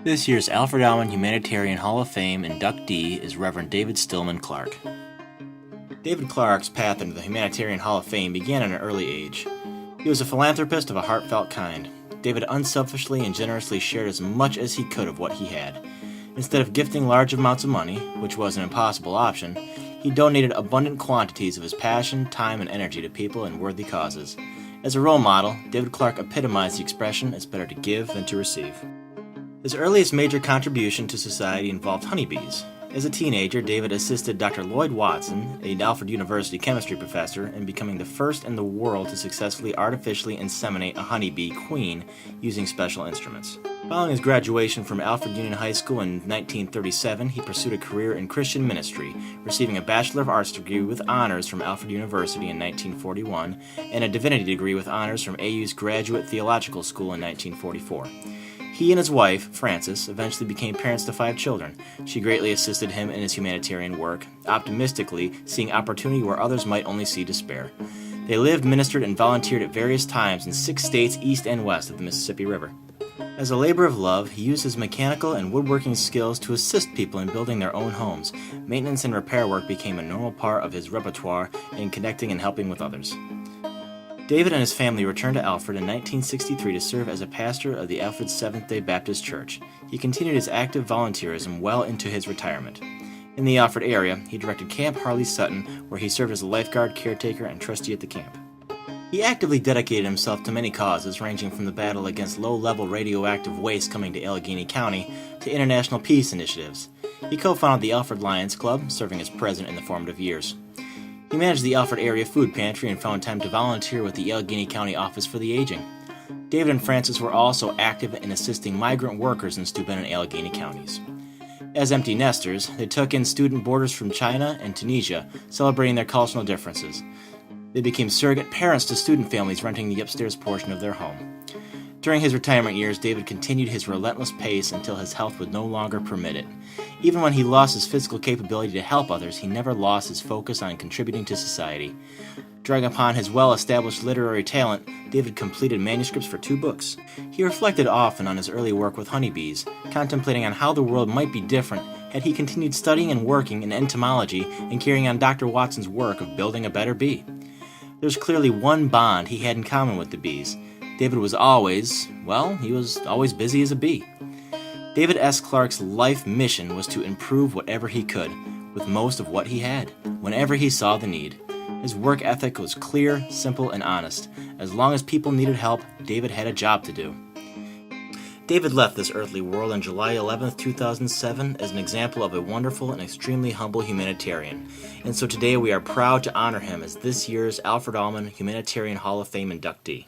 This year's Alfred Alumni Humanitarian Hall of Fame inductee is Reverend David Stillman Clarke. David Clarke's path into the Humanitarian Hall of Fame began at an early age. He was a philanthropist of a heartfelt kind. David unselfishly and generously shared as much as he could of what he had. Instead of gifting large amounts of money, which was an impossible option, he donated abundant quantities of his passion, time, and energy to people and worthy causes. As a role model, David Clarke epitomized the expression, "It's better to give than to receive." His earliest major contribution to society involved honeybees. As a teenager, David assisted Dr. Lloyd Watson, an Alfred University chemistry professor, in becoming the first in the world to successfully artificially inseminate a honeybee queen using special instruments. Following his graduation from Alfred Union High School in 1937, he pursued a career in Christian ministry, receiving a Bachelor of Arts degree with honors from Alfred University in 1941 and a divinity degree with honors from AU's Graduate Theological School in 1944. He and his wife, Frances, eventually became parents to 5 children. She greatly assisted him in his humanitarian work, optimistically seeing opportunity where others might only see despair. They lived, ministered, and volunteered at various times in 6 states east and west of the Mississippi River. As a labor of love, he used his mechanical and woodworking skills to assist people in building their own homes. Maintenance and repair work became a normal part of his repertoire in connecting and helping with others. David and his family returned to Alfred in 1963 to serve as a pastor of the Alfred Seventh-day Baptist Church. He continued his active volunteerism well into his retirement. In the Alfred area, he directed Camp Harley Sutton, where he served as a lifeguard, caretaker, and trustee at the camp. He actively dedicated himself to many causes, ranging from the battle against low-level radioactive waste coming to Allegheny County to international peace initiatives. He co-founded the Alfred Lions Club, serving as president in the formative years. He managed the Alfred area food pantry and found time to volunteer with the Allegheny County Office for the Aging. David and Frances were also active in assisting migrant workers in Stillman and Allegheny counties. As empty nesters, they took in student boarders from China and Tunisia, celebrating their cultural differences. They became surrogate parents to student families renting the upstairs portion of their home. During his retirement years, David continued his relentless pace until his health would no longer permit it. Even when he lost his physical capability to help others, he never lost his focus on contributing to society. Drawing upon his well-established literary talent, David completed manuscripts for 2 books. He reflected often on his early work with honeybees, contemplating on how the world might be different had he continued studying and working in entomology and carrying on Dr. Watson's work of building a better bee. There's clearly one bond he had in common with the bees. David was always busy as a bee. David S. Clarke's life mission was to improve whatever he could, with most of what he had, whenever he saw the need. His work ethic was clear, simple, and honest. As long as people needed help, David had a job to do. David left this earthly world on July 11, 2007, as an example of a wonderful and extremely humble humanitarian. And so today we are proud to honor him as this year's Alfred Almond Humanitarian Hall of Fame inductee.